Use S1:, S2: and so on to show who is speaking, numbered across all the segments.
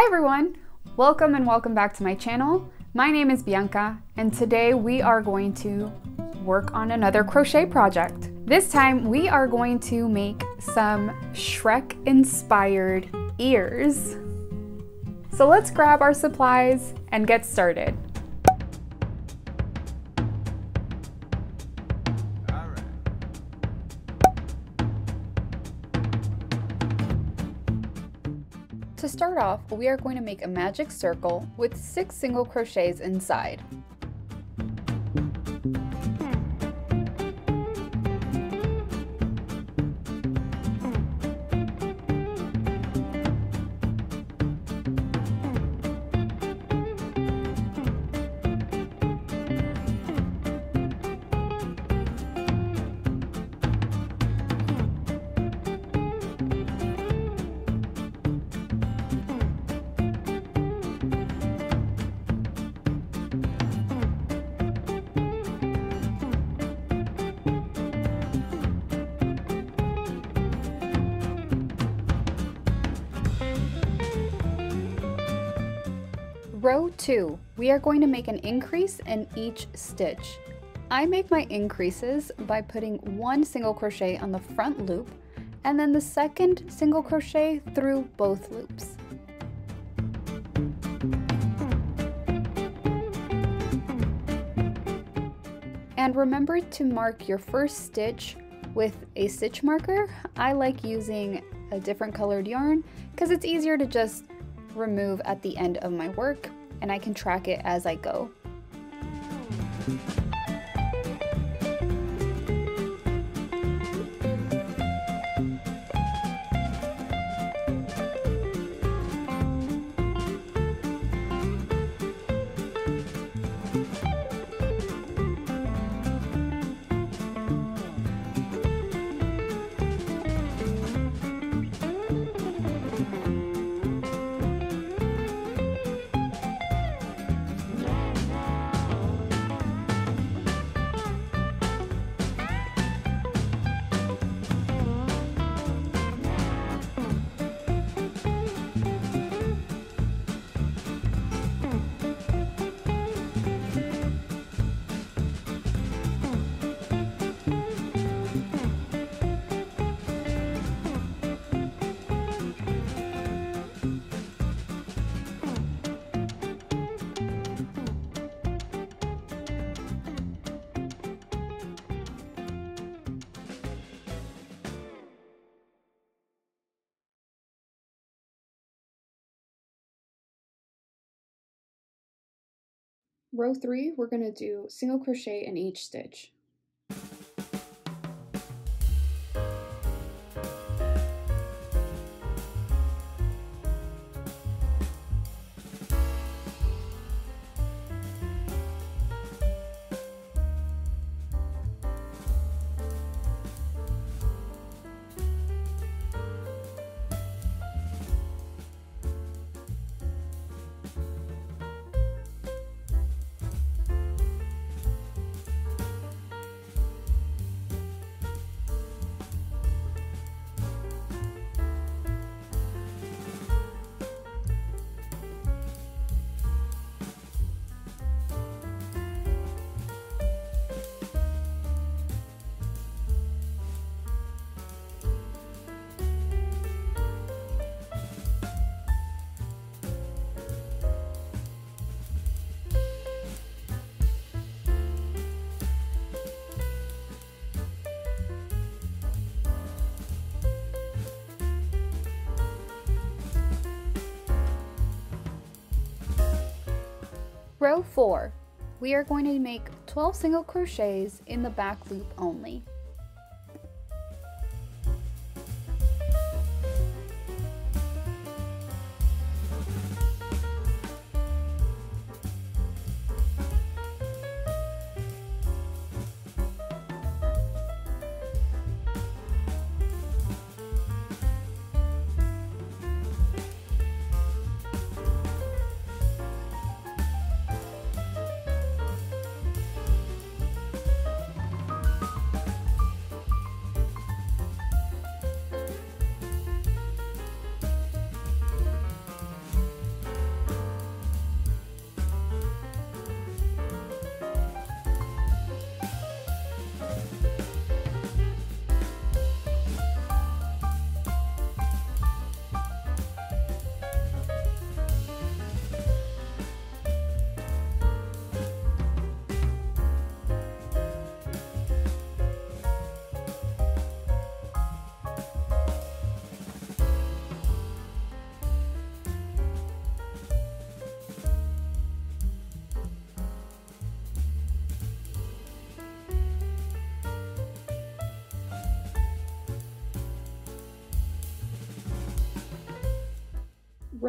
S1: Hi everyone! Welcome and welcome back to my channel. My name is Bianca and today we are going to work on another crochet project. This time we are going to make some Shrek inspired ears. So let's grab our supplies and get started. To start off, we are going to make a magic circle with 6 single crochets inside. Row 2, we are going to make an increase in each stitch. I make my increases by putting 1 single crochet on the front loop and then the second single crochet through both loops. And remember to mark your first stitch with a stitch marker. I like using a different colored yarn because it's easier to just remove at the end of my work and I can track it as I go. Row 3, we're going to do single crochet in each stitch. Row 4, we are going to make 12 single crochets in the back loop only.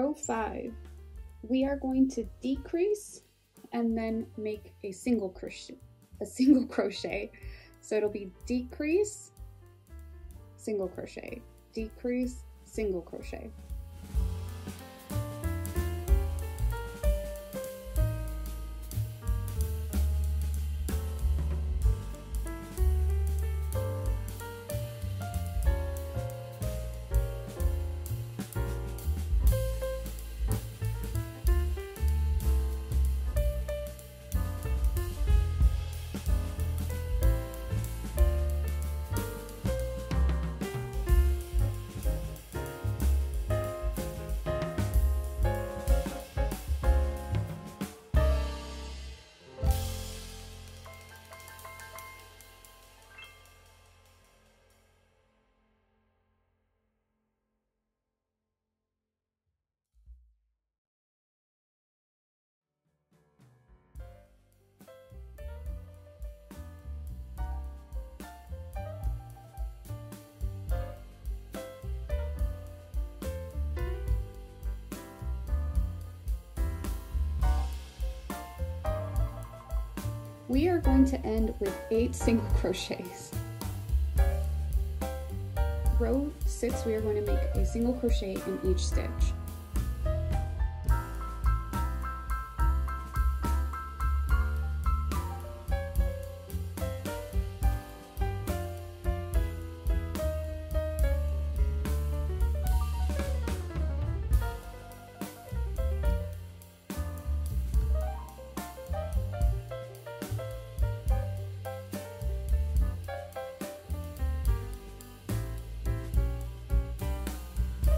S1: row 5, we are going to decrease and then make a single crochet. So it'll be decrease, single crochet, decrease, single crochet. We are going to end with 8 single crochets. Row 6, we are going to make a single crochet in each stitch.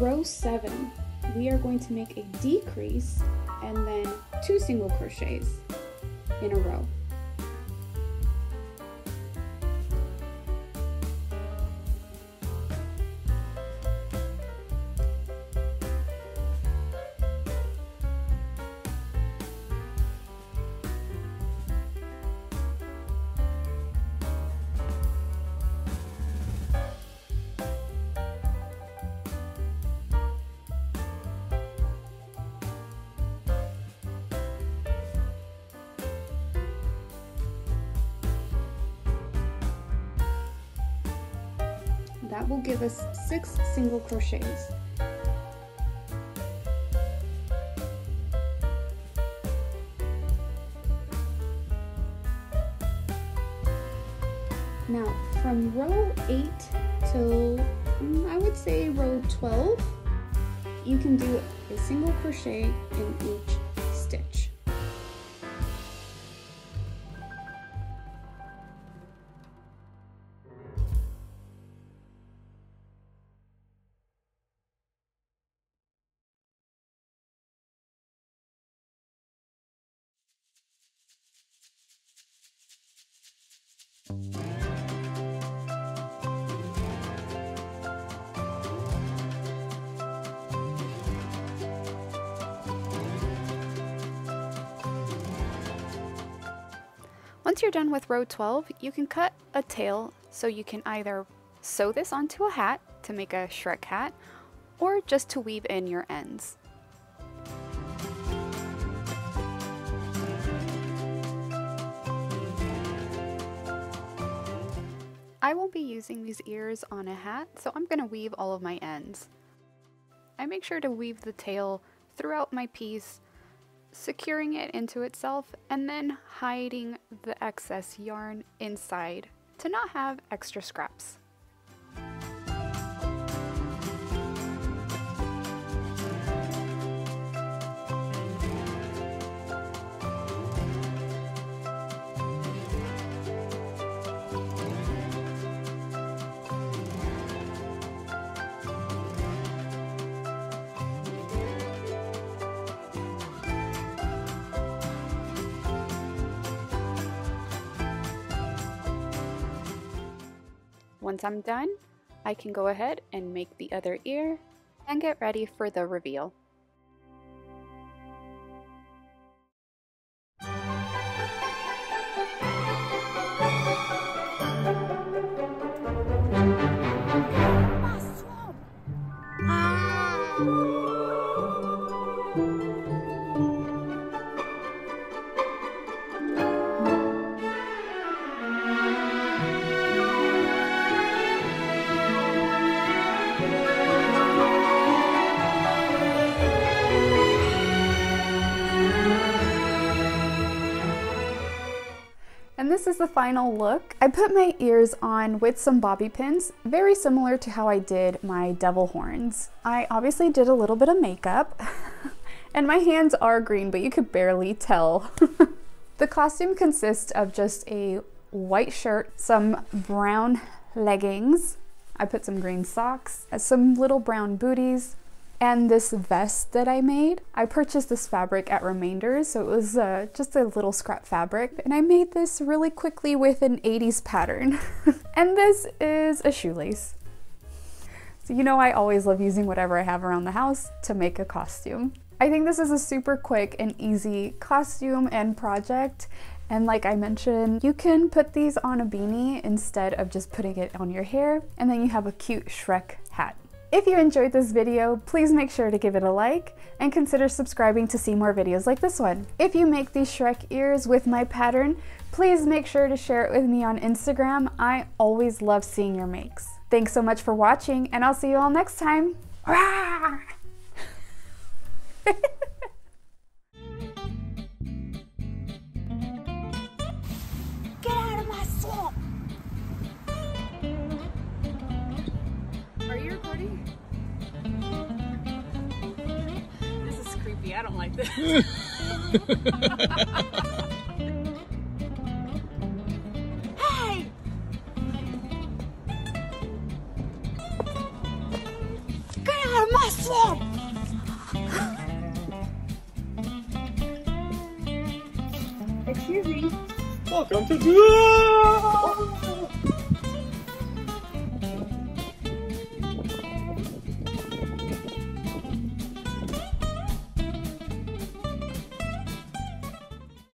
S1: Row 7, we are going to make a decrease and then 2 single crochets in a row. That will give us 6 single crochets. Now, from row 8 till, I would say row 12, you can do a single crochet in each stitch. Once you're done with row 12, you can cut a tail, so you can either sew this onto a hat to make a Shrek hat, or just to weave in your ends. I won't be using these ears on a hat, so I'm going to weave all of my ends. I make sure to weave the tail throughout my piece, securing it into itself, and then hiding the excess yarn inside to not have extra scraps. Once I'm done, I can go ahead and make the other ear and get ready for the reveal. And this is the final look. I put my ears on with some bobby pins, very similar to how I did my devil horns. I obviously did a little bit of makeup and my hands are green, but you could barely tell. The costume consists of just a white shirt, some brown leggings, I put some green socks, some little brown booties, and this vest that I made. I purchased this fabric at Remainders, so it was just a little scrap fabric, and I made this really quickly with an 80s pattern. And this is a shoelace. So you know I always love using whatever I have around the house to make a costume. I think this is a super quick and easy costume and project, and like I mentioned, you can put these on a beanie instead of just putting it on your hair, and then you have a cute Shrek hat. If you enjoyed this video, please make sure to give it a like and consider subscribing to see more videos like this one. If you make these Shrek ears with my pattern, please make sure to share it with me on Instagram. I always love seeing your makes. Thanks so much for watching, and I'll see you all next time.
S2: Get out of my swamp!
S1: Are you recording? This is creepy. I don't like this.
S2: Hey! Get out of my swamp!
S1: Excuse me.
S3: Welcome to